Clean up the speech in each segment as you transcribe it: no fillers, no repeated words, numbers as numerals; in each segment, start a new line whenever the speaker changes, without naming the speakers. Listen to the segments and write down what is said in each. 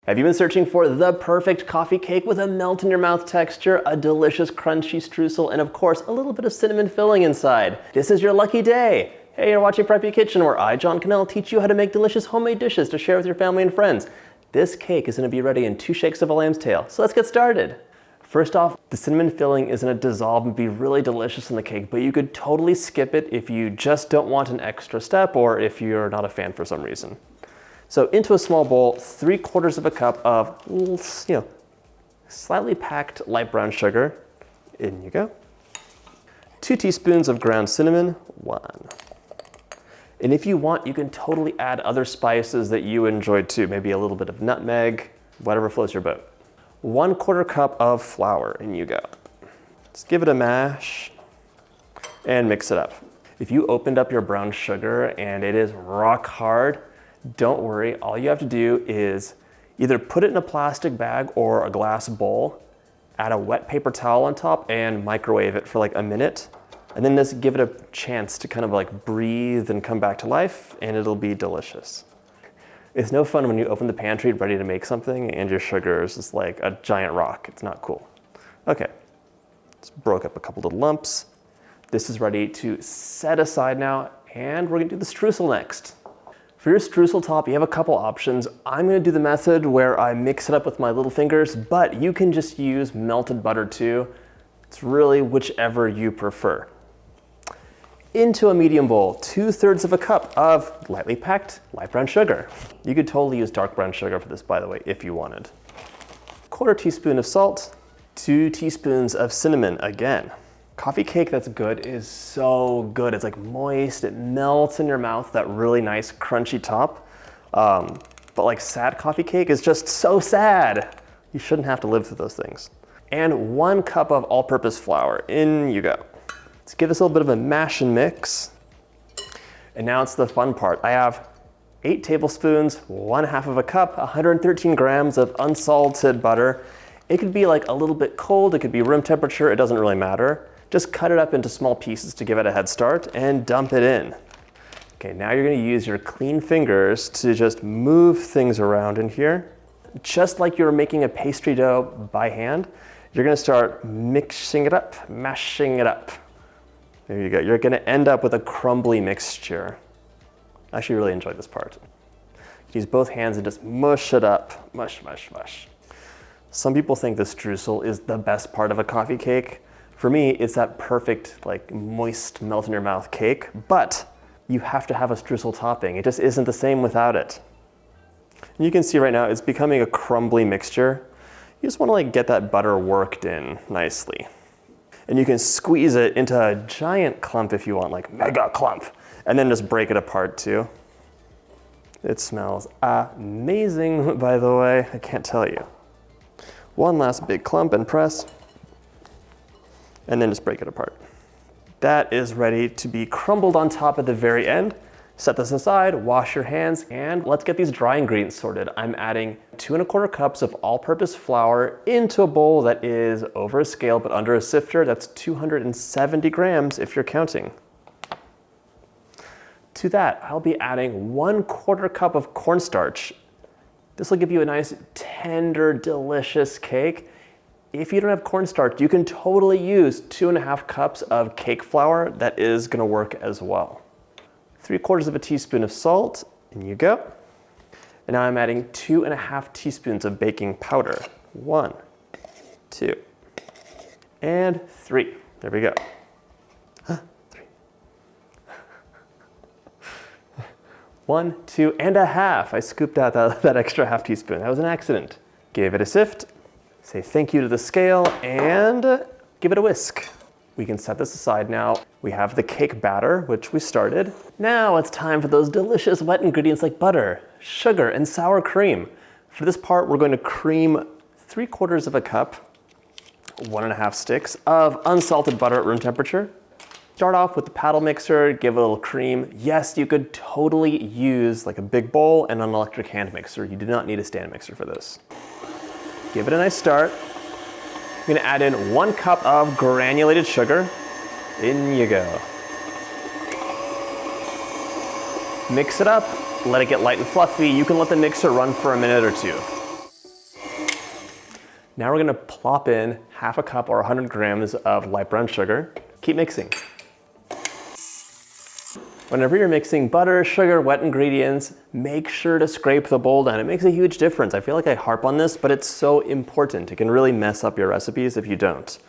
Have you been searching for the perfect coffee cake with a melt-in-your-mouth texture, a delicious crunchy streusel, and of course, a little bit of cinnamon filling inside? This is your lucky day. Hey, you're watching Preppy Kitchen, where I, John Cannell, teach you how to make delicious homemade dishes to share with your family and friends. This cake is going to be ready in 2 shakes of a lamb's tail, so let's get started. First off, the cinnamon filling is going to dissolve and be really delicious in the cake, but you could totally skip it if you just don't want an extra step or if you're not a fan for some reason. So into a small bowl, 3/4 of a cup of, slightly packed light brown sugar. In you go. 2 teaspoons of ground cinnamon, 1. And if you want, you can totally add other spices that you enjoy too. Maybe a little bit of nutmeg, whatever floats your boat. 1/4 cup of flour, in you go. Just give it a mash and mix it up. If you opened up your brown sugar and it is rock hard, don't worry, all you have to do is either put it in a plastic bag or a glass bowl, add a wet paper towel on top and microwave it for like a minute. And then just give it a chance to kind of like breathe and come back to life, and it'll be delicious. It's no fun when you open the pantry ready to make something and your sugar is just like a giant rock. It's not cool. Okay, just broke up a couple little lumps. This is ready to set aside now, and we're gonna do the streusel next. For your streusel top, you have a couple options. I'm gonna do the method where I mix it up with my little fingers, but you can just use melted butter too. It's really whichever you prefer. Into a medium bowl, 2/3 of a cup of lightly packed light brown sugar. You could totally use dark brown sugar for this, by the way, if you wanted. 1/4 teaspoon of salt, 2 teaspoons of cinnamon again. Coffee cake that's good is so good. It's like moist, it melts in your mouth, that really nice crunchy top. But like sad coffee cake is just so sad. You shouldn't have to live through those things. And 1 cup of all-purpose flour, in you go. Let's give this a little bit of a mash and mix. And now it's the fun part. I have 8 tablespoons, 1/2 of a cup, 113 grams of unsalted butter. It could be like a little bit cold, it could be room temperature, it doesn't really matter. Just cut it up into small pieces to give it a head start and dump it in. Okay, now you're gonna use your clean fingers to just move things around in here. Just like you're making a pastry dough by hand, you're gonna start mixing it up, mashing it up. There you go. You're gonna end up with a crumbly mixture. I actually really enjoy this part. Use both hands and just mush it up. Mush, mush, mush. Some people think the streusel is the best part of a coffee cake. For me, it's that perfect, like moist, melt in your mouth cake, but you have to have a streusel topping. It just isn't the same without it. And you can see right now, it's becoming a crumbly mixture. You just wanna like get that butter worked in nicely. And you can squeeze it into a giant clump if you want, like mega clump, and then just break it apart too. It smells amazing, by the way, I can't tell you. 1 last big clump and press, and then just break it apart. That is ready to be crumbled on top at the very end. Set this aside, wash your hands, and let's get these dry ingredients sorted. I'm adding 2¼ cups of all-purpose flour into a bowl that is over a scale but under a sifter. That's 270 grams if you're counting. To that, I'll be adding 1/4 cup of cornstarch. This will give you a nice, tender, delicious cake. If you don't have cornstarch, you can totally use 2½ cups of cake flour. That is gonna work as well. 3/4 of a teaspoon of salt, in you go. And now I'm adding 2½ teaspoons of baking powder. 1, 2, and 3. There we go. 3. 1, 2, and a half. I scooped out that extra ½ teaspoon. That was an accident. Give it a sift. Say thank you to the scale and give it a whisk. We can set this aside now. We have the cake batter, which we started. Now it's time for those delicious wet ingredients like butter, sugar, and sour cream. For this part, we're going to cream 3/4 of a cup, 1½ sticks of unsalted butter at room temperature. Start off with the paddle mixer, give it a little cream. Yes, you could totally use like a big bowl and an electric hand mixer. You do not need a stand mixer for this. Give it a nice start. I'm gonna add in 1 cup of granulated sugar. In you go. Mix it up, let it get light and fluffy. You can let the mixer run for a minute or 2. Now we're gonna plop in half a cup or 100 grams of light brown sugar. Keep mixing. Whenever you're mixing butter, sugar, wet ingredients, make sure to scrape the bowl down. It makes a huge difference. I feel like I harp on this, but it's so important. It can really mess up your recipes if you don't.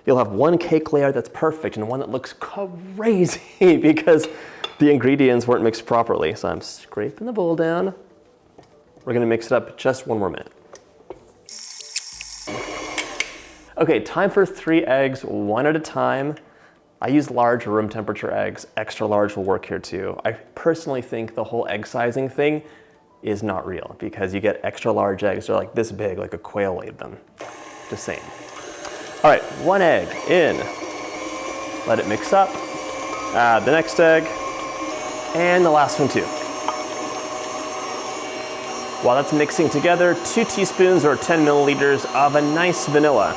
You'll have one cake layer that's perfect and one that looks crazy because the ingredients weren't mixed properly. So I'm scraping the bowl down. We're gonna mix it up just one more minute. Okay, time for 3 eggs, one at a time. I use large room temperature eggs. Extra large will work here too. I personally think the whole egg sizing thing is not real because you get extra large eggs. They're like this big, like a quail laid them. Just saying. All right, 1 egg in. Let it mix up. Add the next egg. And the last one too. While that's mixing together, 2 teaspoons or 10 milliliters of a nice vanilla.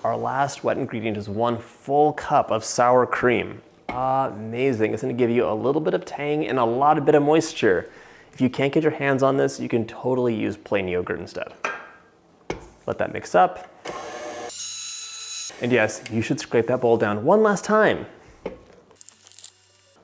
Our last wet ingredient is 1 full cup of sour cream. Amazing. It's gonna give you a little bit of tang and a bit of moisture. If you can't get your hands on this, you can totally use plain yogurt instead. Let that mix up. And yes, you should scrape that bowl down one last time.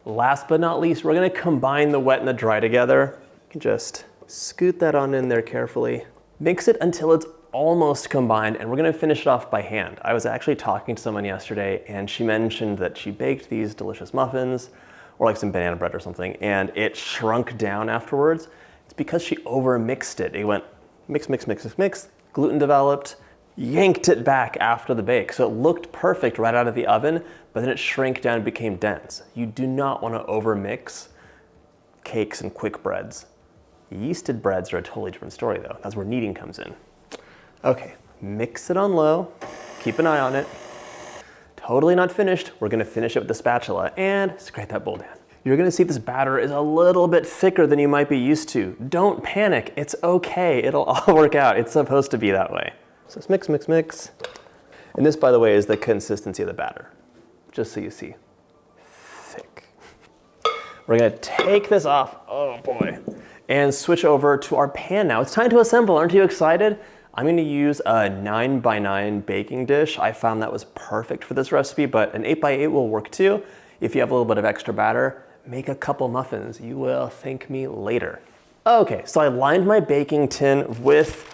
Last but not least, we're gonna combine the wet and the dry together. You can just scoot that on in there carefully. Mix it until it's almost combined, and we're gonna finish it off by hand. I was actually talking to someone yesterday and she mentioned that she baked these delicious muffins or like some banana bread or something, and it shrunk down afterwards. It's because she over mixed it. It went mix, mix, mix, mix, mix, gluten developed, yanked it back after the bake. So it looked perfect right out of the oven, but then it shrank down and became dense. You do not wanna over mix cakes and quick breads. Yeasted breads are a totally different story though. That's where kneading comes in. Okay, mix it on low, keep an eye on it. Totally not finished. We're gonna finish it with the spatula and scrape that bowl down. You're gonna see this batter is a little bit thicker than you might be used to. Don't panic, it's okay. It'll all work out. It's supposed to be that way. So let's mix, mix, mix. And this, by the way, is the consistency of the batter, just so you see. Thick. We're gonna take this off, oh boy, and switch over to our pan now. It's time to assemble, aren't you excited? I'm gonna use a 9x9 baking dish. I found that was perfect for this recipe, but an 8x8 will work too. If you have a little bit of extra batter, make a couple muffins. You will thank me later. Okay, so I lined my baking tin with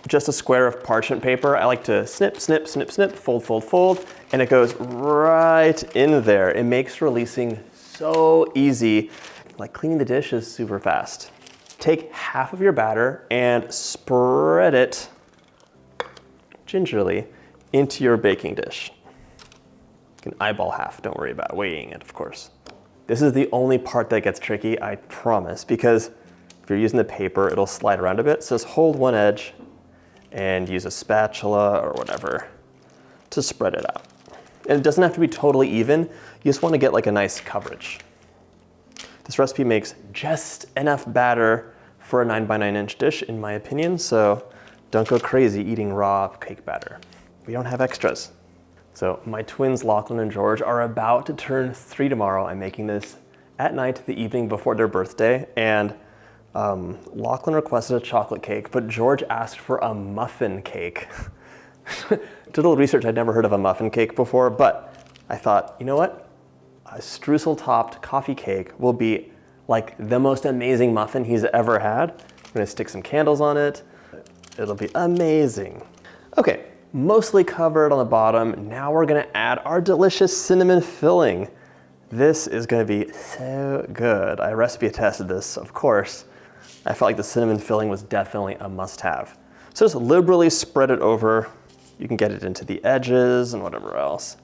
just a square of parchment paper. I like to snip, snip, snip, snip, fold, fold, fold, and it goes right in there. It makes releasing so easy. Like cleaning the dish is super fast. Take half of your batter and spread it gingerly into your baking dish. You can eyeball half, don't worry about weighing it, of course. This is the only part that gets tricky, I promise, because if you're using the paper, it'll slide around a bit. So just hold one edge and use a spatula or whatever to spread it out. And it doesn't have to be totally even. You just want to get like a nice coverage. This recipe makes just enough batter for a 9x9 dish, in my opinion, so don't go crazy eating raw cake batter. We don't have extras. So my twins, Lachlan and George, are about to turn 3 tomorrow. I'm making this at night, the evening before their birthday, and Lachlan requested a chocolate cake, but George asked for a muffin cake. Did a little research, I'd never heard of a muffin cake before, but I thought, you know what? A streusel-topped coffee cake will be like the most amazing muffin he's ever had. I'm gonna stick some candles on it. It'll be amazing. Okay, mostly covered on the bottom. Now we're gonna add our delicious cinnamon filling. This is gonna be so good. I recipe tested this, of course. I felt like the cinnamon filling was definitely a must-have. So just liberally spread it over. You can get it into the edges and whatever else.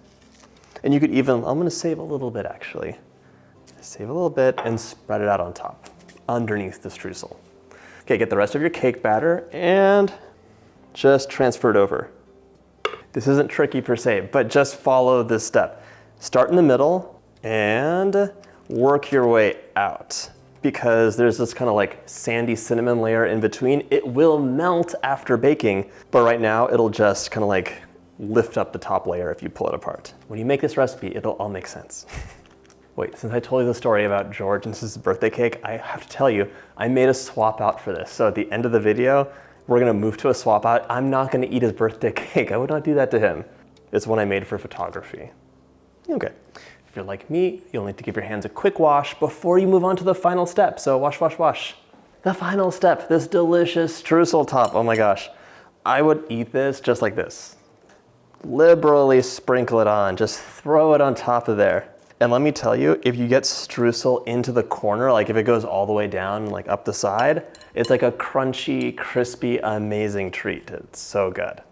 And you could even, I'm gonna save a little bit actually. Save a little bit and spread it out on top, underneath the streusel. Okay, get the rest of your cake batter and just transfer it over. This isn't tricky per se, but just follow this step. Start in the middle and work your way out, because there's this kind of like sandy cinnamon layer in between. It will melt after baking, but right now it'll just kind of like lift up the top layer if you pull it apart. When you make this recipe, it'll all make sense. Wait, since I told you the story about George and his birthday cake, I have to tell you, I made a swap out for this. So at the end of the video, we're gonna move to a swap out. I'm not gonna eat his birthday cake. I would not do that to him. It's one I made for photography. Okay, if you're like me, you'll need to give your hands a quick wash before you move on to the final step. So wash, wash, wash. The final step, this delicious streusel top. Oh my gosh. I would eat this just like this. Liberally sprinkle it on, just throw it on top of there. And let me tell you, if you get streusel into the corner, like if it goes all the way down, like up the side, it's like a crunchy, crispy, amazing treat. It's so good.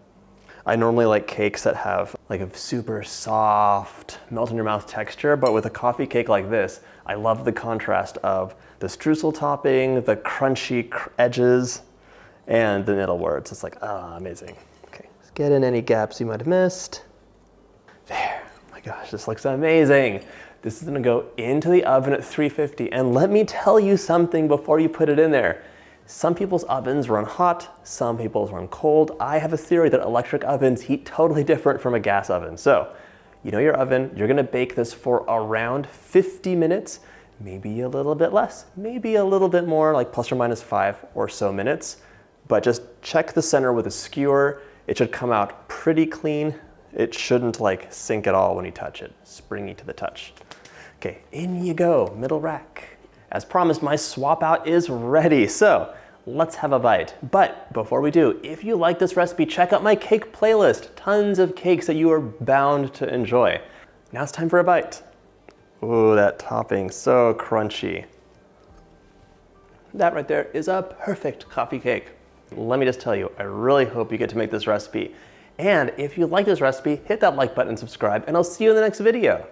I normally like cakes that have like a super soft, melt in your mouth texture, but with a coffee cake like this, I love the contrast of the streusel topping, the crunchy edges, and the middle where it's just like, ah, amazing. Okay, let's get in any gaps you might have missed. There. Gosh, this looks amazing. This is gonna go into the oven at 350. And let me tell you something before you put it in there. Some people's ovens run hot, some people's run cold. I have a theory that electric ovens heat totally different from a gas oven. So, you know your oven, you're gonna bake this for around 50 minutes, maybe a little bit less, maybe a little bit more, like plus or minus 5 or so minutes. But just check the center with a skewer. It should come out pretty clean. It shouldn't like sink at all when you touch it. Springy to the touch. Okay, in you go, middle rack. As promised, my swap out is ready. So let's have a bite. But before we do, if you like this recipe, check out my cake playlist. Tons of cakes that you are bound to enjoy. Now it's time for a bite. Ooh, that topping, so crunchy. That right there is a perfect coffee cake. Let me just tell you, I really hope you get to make this recipe. And if you like this recipe, hit that like button and subscribe, and I'll see you in the next video.